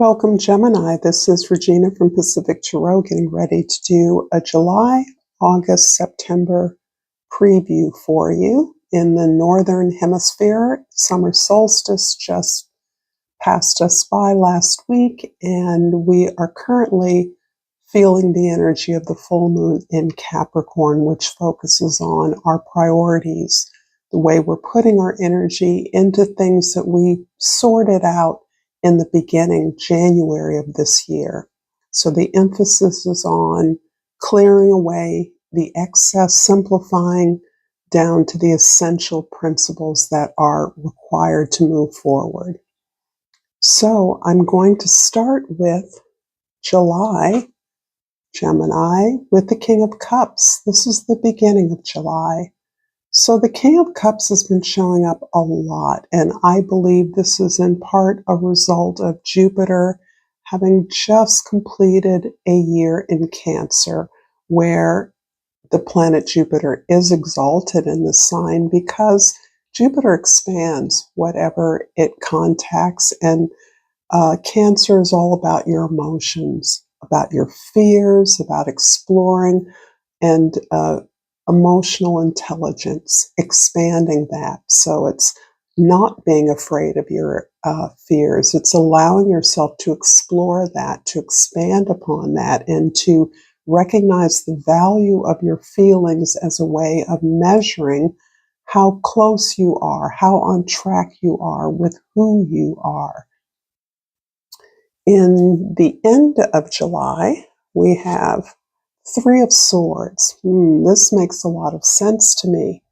Welcome, Gemini. This is Regina from Pacific Tarot getting ready to do a July, August, September preview for you. In the Northern Hemisphere, summer solstice just passed us by last week, and we are currently feeling the energy of the full moon in Capricorn, which focuses on our priorities, the way we're putting our energy into things that we sorted out in the beginning, January of this year. So the emphasis is on clearing away the excess, simplifying down to the essential principles that are required to move forward. So I'm going to start with July, Gemini, with the King of Cups. This is the beginning of July. So the King of Cups has been showing up a lot, and I believe this is in part a result of Jupiter having just completed a year in Cancer, where the planet Jupiter is exalted in the sign because Jupiter expands whatever it contacts, and Cancer is all about your emotions, about your fears, about exploring, and emotional intelligence, expanding that. So it's not being afraid of your fears. It's allowing yourself to explore that, to expand upon that, and to recognize the value of your feelings as a way of measuring how close you are, how on track you are with who you are. In the end of July, we have Three of Swords. This makes a lot of sense to me.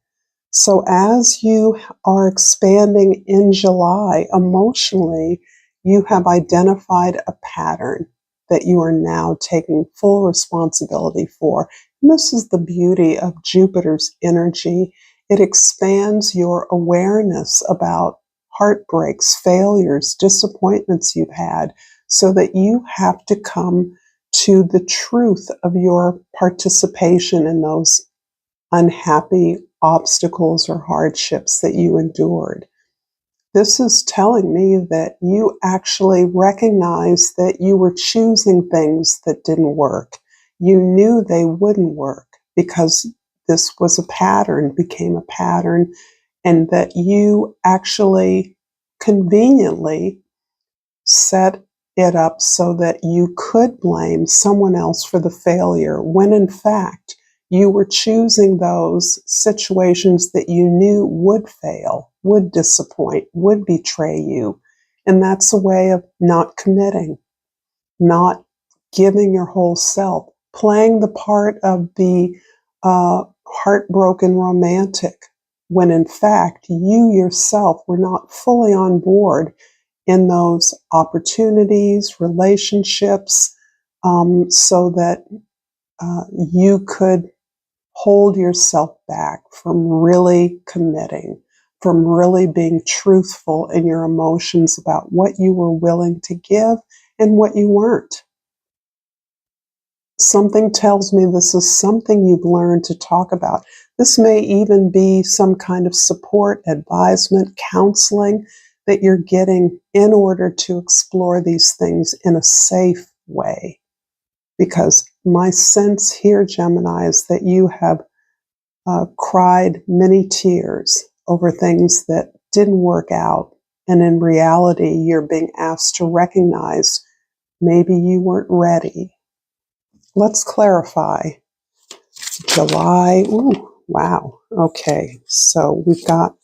So as you are expanding in July, emotionally, you have identified a pattern that you are now taking full responsibility for. And this is the beauty of Jupiter's energy. It expands your awareness about heartbreaks, failures, disappointments you've had, so that you have to come to the truth of your participation in those unhappy obstacles or hardships that you endured. This is telling me that you actually recognize that you were choosing things that didn't work. You knew they wouldn't work because this was a pattern, became a pattern, and that you actually conveniently set it up so that you could blame someone else for the failure, when in fact you were choosing those situations that you knew would fail, would disappoint, would betray you. And that's a way of not committing, not giving your whole self, playing the part of the heartbroken romantic, when in fact you yourself were not fully on board in those opportunities, relationships, so that you could hold yourself back from really committing, from really being truthful in your emotions about what you were willing to give and what you weren't. Something tells me this is something you've learned to talk about. This may even be some kind of support, advisement, counseling that you're getting in order to explore these things in a safe way. Because my sense here, Gemini, is that you have cried many tears over things that didn't work out. And in reality, you're being asked to recognize maybe you weren't ready. Let's clarify. July, ooh, wow. Okay, so we've got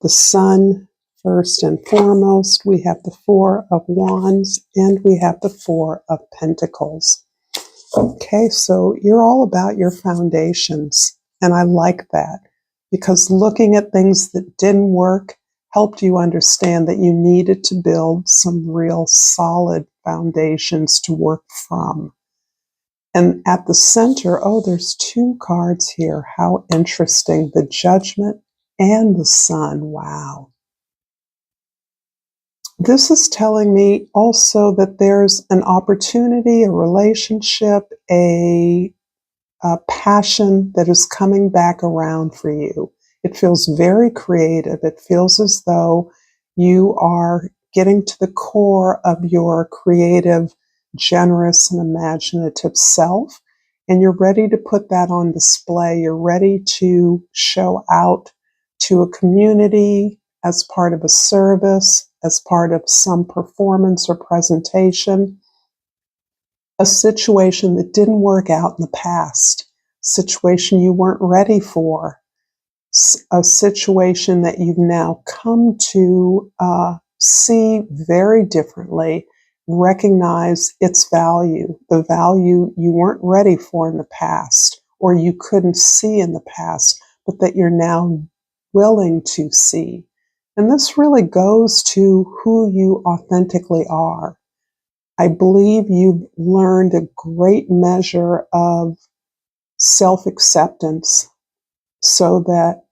the Sun first and foremost. We have the Four of Wands, and we have the Four of Pentacles. Okay, so you're all about your foundations, and I like that, because looking at things that didn't work helped you understand that you needed to build some real solid foundations to work from. And at the center, oh, there's two cards here. How interesting. The Judgment and the Sun. Wow. This is telling me also that there's an opportunity, a relationship, a passion that is coming back around for you. It feels very creative. It feels as though you are getting to the core of your creative, generous, and imaginative self. And you're ready to put that on display. You're ready to show out to a community as part of a service, as part of some performance or presentation, a situation that didn't work out in the past, situation you weren't ready for, a situation that you've now come to see very differently, recognize its value, the value you weren't ready for in the past or you couldn't see in the past, but that you're now willing to see. And this really goes to who you authentically are. I believe you've learned a great measure of self-acceptance so that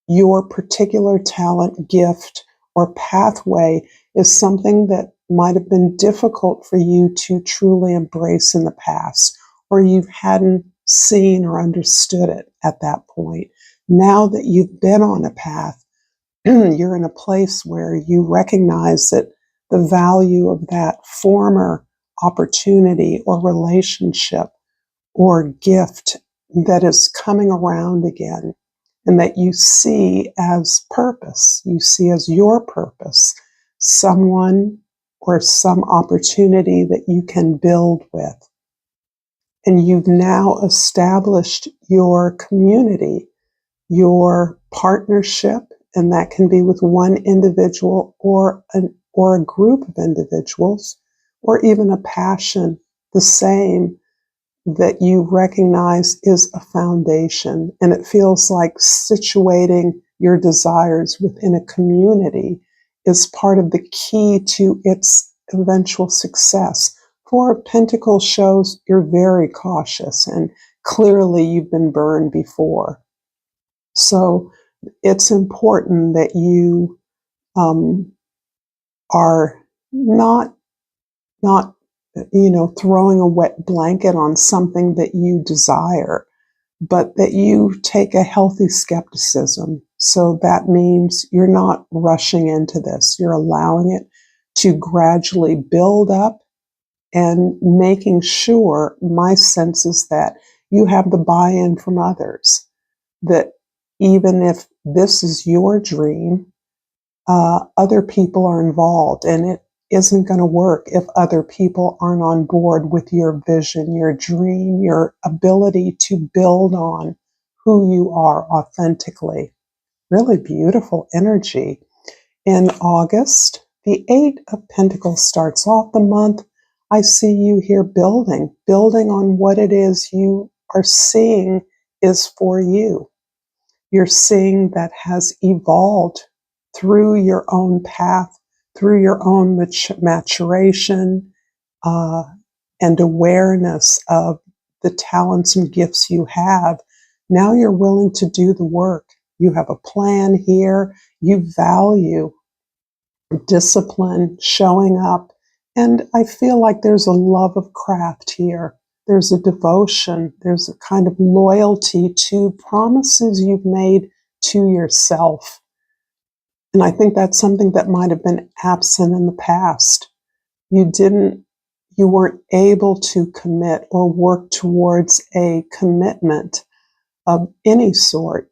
your particular talent, gift, or pathway is something that might have been difficult for you to truly embrace in the past, or you hadn't seen or understood it at that point. Now that you've been on a path, you're in a place where you recognize that the value of that former opportunity or relationship or gift that is coming around again, and that you see as purpose, you see as your purpose, someone or some opportunity that you can build with. And you've now established your community, your partnership, and that can be with one individual or a group of individuals, or even a passion, the same, that you recognize is a foundation. And it feels like situating your desires within a community is part of the key to its eventual success. Four of Pentacles shows you're very cautious, and clearly you've been burned before. So it's important that you are not throwing a wet blanket on something that you desire, but that you take a healthy skepticism. So that means you're not rushing into this. You're allowing it to gradually build up and making sure, my sense is that you have the buy-in from others, that even if this is your dream, other people are involved, and it isn't going to work if other people aren't on board with your vision, your dream, your ability to build on who you are authentically. Really beautiful energy. In August, the Eight of Pentacles starts off the month. I see you here building on what it is you are seeing is for you. You're seeing that has evolved through your own path, through your own maturation and awareness of the talents and gifts you have. Now you're willing to do the work. You have a plan here. You value discipline, showing up. And I feel like there's a love of craft here. There's a devotion. There's a kind of loyalty to promises you've made to yourself. And I think that's something that might have been absent in the past. You weren't able to commit or work towards a commitment of any sort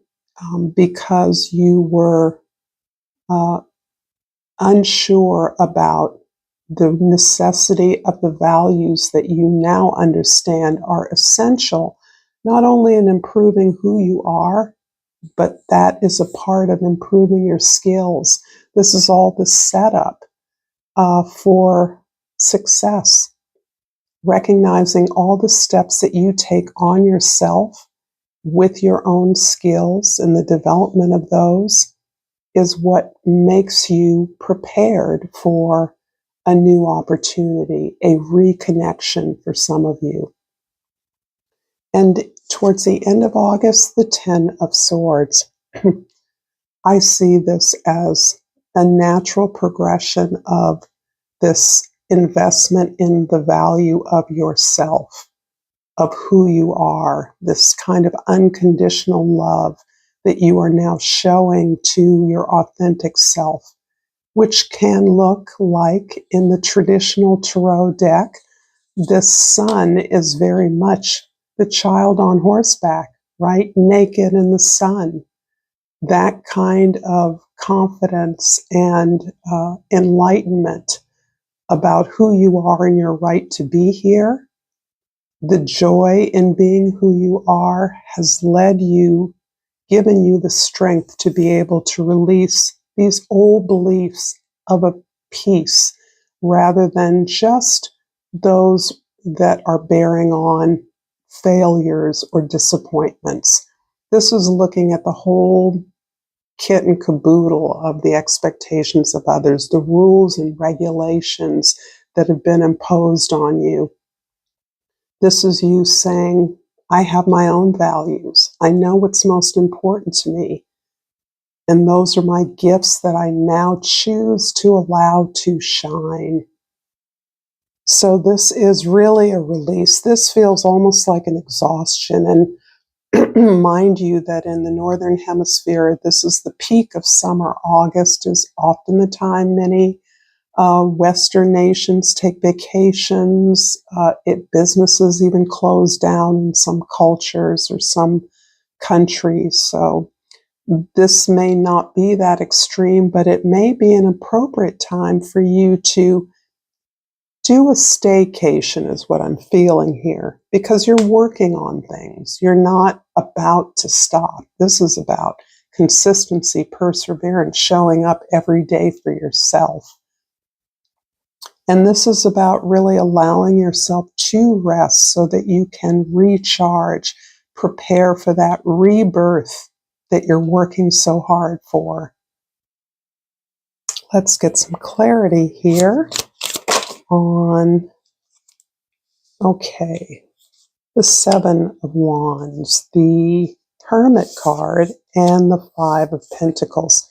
because you were unsure about the necessity of the values that you now understand are essential, not only in improving who you are, but that is a part of improving your skills. This is all the setup for success. Recognizing all the steps that you take on yourself with your own skills and the development of those is what makes you prepared for a new opportunity, a reconnection for some of you. And towards the end of August, the Ten of Swords. I see this as a natural progression of this investment in the value of yourself, of who you are, this kind of unconditional love that you are now showing to your authentic self. which can look like in the traditional tarot deck, this sun is very much the child on horseback, right? Naked in the sun. That kind of confidence and enlightenment about who you are and your right to be here. The joy in being who you are has led you, given you the strength to be able to release these old beliefs of a peace rather than just those that are bearing on failures or disappointments. This is looking at the whole kit and caboodle of the expectations of others, the rules and regulations that have been imposed on you. This is you saying, I have my own values. I know what's most important to me. And those are my gifts that I now choose to allow to shine. So this is really a release. This feels almost like an exhaustion. And mind you that in the Northern Hemisphere, this is the peak of summer. August is often the time many Western nations take vacations. Businesses even close down in some cultures or some countries. So this may not be that extreme, but it may be an appropriate time for you to do a staycation is what I'm feeling here, because you're working on things. You're not about to stop. This is about consistency, perseverance, showing up every day for yourself. And this is about really allowing yourself to rest so that you can recharge, prepare for that rebirth that you're working so hard for. Let's get some clarity here on, okay, the Seven of Wands, the Hermit card, and the Five of Pentacles.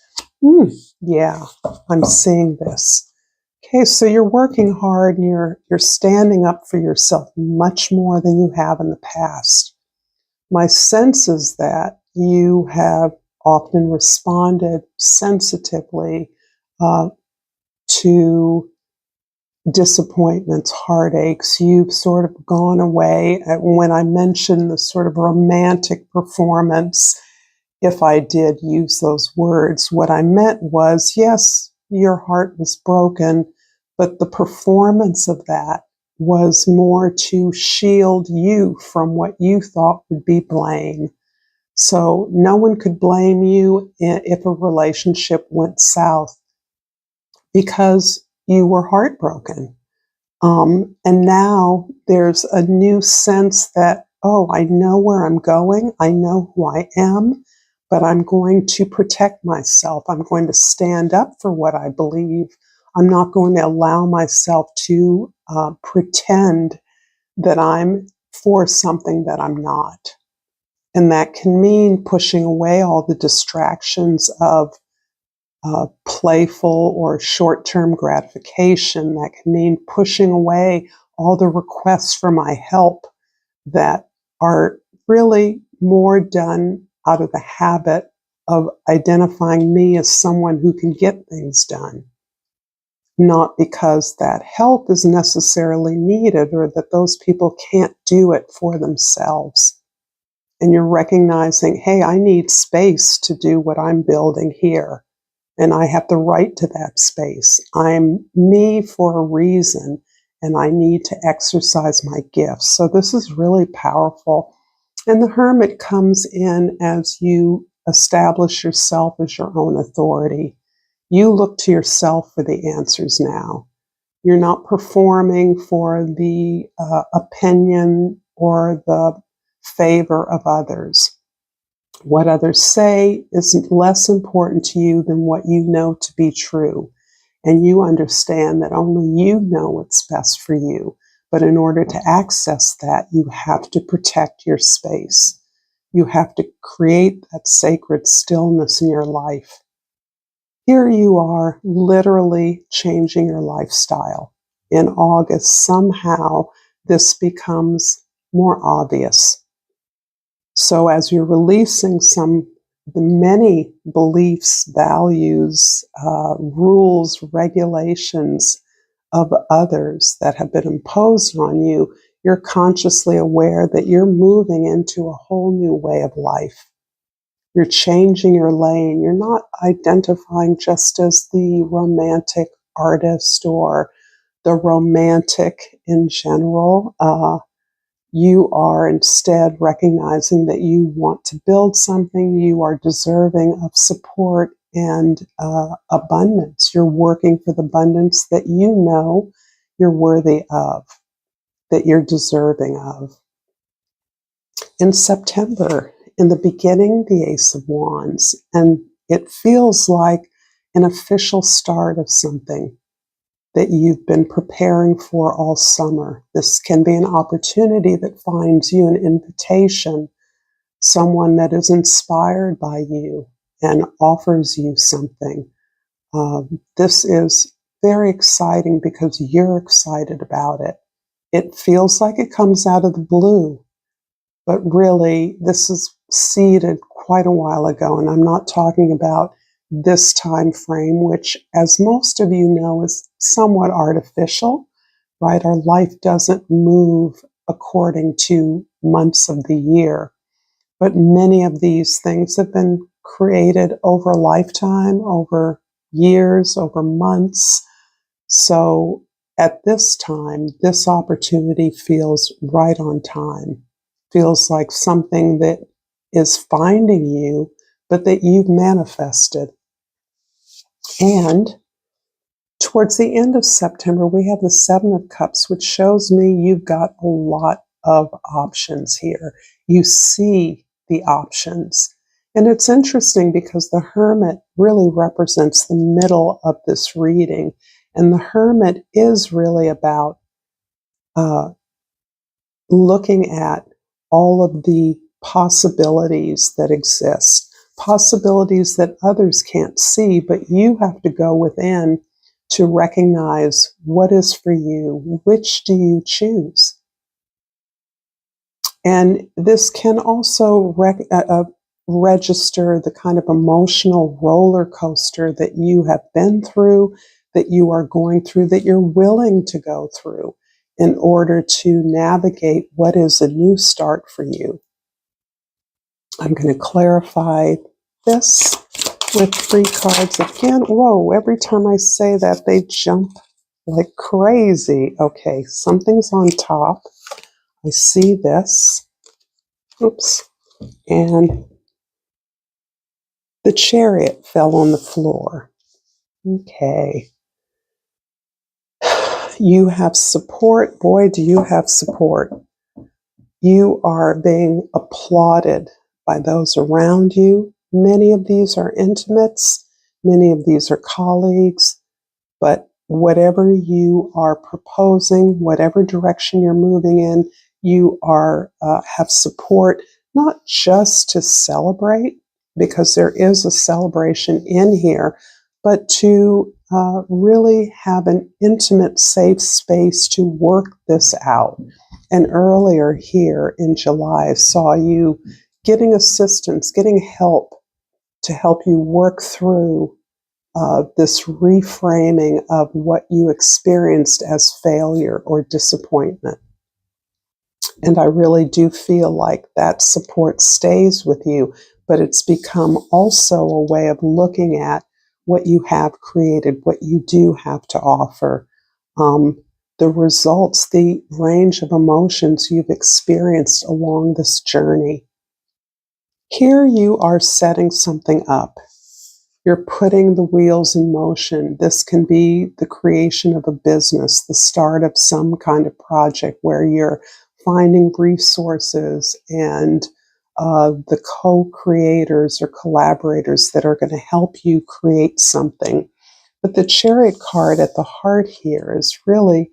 Yeah, I'm seeing this. Okay, so you're working hard and you're standing up for yourself much more than you have in the past. My sense is that you have often responded sensitively to disappointments, heartaches. You've sort of gone away. When I mentioned the sort of romantic performance, if I did use those words, what I meant was, yes, your heart was broken, but the performance of that was more to shield you from what you thought would be blame. So no one could blame you if a relationship went south because you were heartbroken. And now there's a new sense that, oh, I know where I'm going. I know who I am, but I'm going to protect myself. I'm going to stand up for what I believe. I'm not going to allow myself to pretend that I'm for something that I'm not. And that can mean pushing away all the distractions of playful or short-term gratification. That can mean pushing away all the requests for my help that are really more done out of the habit of identifying me as someone who can get things done, not because that help is necessarily needed or that those people can't do it for themselves. And you're recognizing, hey, I need space to do what I'm building here. And I have the right to that space. I'm me for a reason, and I need to exercise my gifts. So this is really powerful. And the Hermit comes in as you establish yourself as your own authority. You look to yourself for the answers now. You're not performing for the opinion or the favor of others. What others say is less important to you than what you know to be true. And you understand that only you know what's best for you. But in order to access that, you have to protect your space. You have to create that sacred stillness in your life. Here you are literally changing your lifestyle. In August, somehow this becomes more obvious. So as you're releasing some the many beliefs, values, rules, regulations of others that have been imposed on you, you're consciously aware that you're moving into a whole new way of life. You're changing your lane. You're not identifying just as the romantic artist or the romantic in general. You are instead recognizing that you want to build something, you are deserving of support and abundance. You're working for the abundance that you know you're worthy of, that you're deserving of. In September, in the beginning, the Ace of Wands, and it feels like an official start of something that you've been preparing for all summer. This can be an opportunity that finds you, an invitation, someone that is inspired by you and offers you something. This is very exciting because you're excited about it. It feels like it comes out of the blue, but really, this is seeded quite a while ago, and I'm not talking about this time frame, which, as most of you know, is somewhat artificial, right? Our life doesn't move according to months of the year, but many of these things have been created over a lifetime, over years, over months. So at this time, this opportunity feels right on time, feels like something that is finding you, but that you've manifested. And towards the end of September, we have the Seven of Cups, which shows me you've got a lot of options here. You see the options. And it's interesting because the Hermit really represents the middle of this reading. And the Hermit is really about looking at all of the possibilities that exist, possibilities that others can't see, but you have to go within to recognize what is for you, which do you choose. And this can also register the kind of emotional roller coaster that you have been through, that you are going through, that you're willing to go through in order to navigate what is a new start for you. I'm going to clarify this with 3 cards again. Whoa, every time I say that, they jump like crazy. Okay, something's on top. I see this. Oops. And the Chariot fell on the floor. Okay. You have support. Boy, do you have support. You are being applauded by those around you. Many of these are intimates. Many of these are colleagues. But whatever you are proposing, whatever direction you're moving in, you are have support, not just to celebrate, because there is a celebration in here, but to really have an intimate, safe space to work this out. And earlier here in July, I saw you getting assistance, getting help to help you work through this reframing of what you experienced as failure or disappointment. And I really do feel like that support stays with you, but it's become also a way of looking at what you have created, what you do have to offer, the results, the range of emotions you've experienced along this journey. Here you are setting something up. You're putting the wheels in motion. This can be the creation of a business, the start of some kind of project where you're finding resources and the co-creators or collaborators that are going to help you create something. But the Chariot card at the heart here is really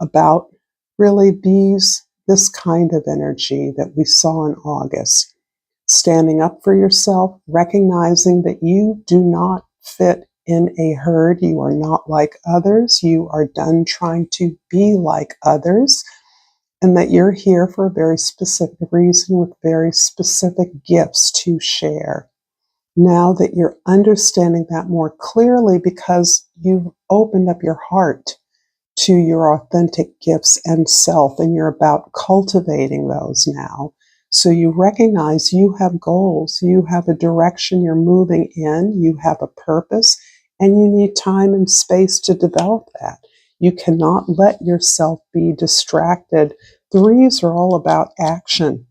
about this kind of energy that we saw in August. Standing up for yourself, recognizing that you do not fit in a herd. You are not like others. You are done trying to be like others, and that you're here for a very specific reason with very specific gifts to share. Now that you're understanding that more clearly because you've opened up your heart to your authentic gifts and self, and you're about cultivating those now. So you recognize you have goals, you have a direction you're moving in, you have a purpose, and you need time and space to develop that. You cannot let yourself be distracted. Threes are all about action.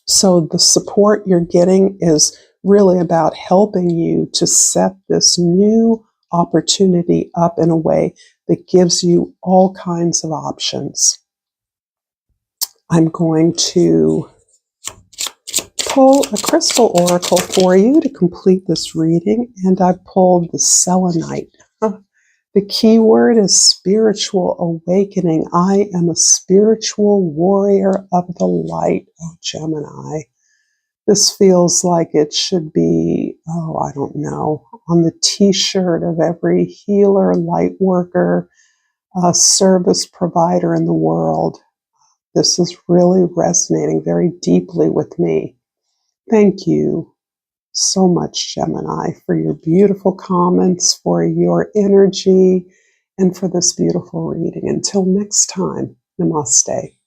So the support you're getting is really about helping you to set this new opportunity up in a way that gives you all kinds of options. I'm going to pull a crystal oracle for you to complete this reading, and I pulled the selenite. The key word is spiritual awakening. I am a spiritual warrior of the light, oh Gemini. This feels like it should be, oh, I don't know, on the t-shirt of every healer, light worker, service provider in the world. This is really resonating very deeply with me. Thank you so much, Gemini, for your beautiful comments, for your energy, and for this beautiful reading. Until next time, namaste.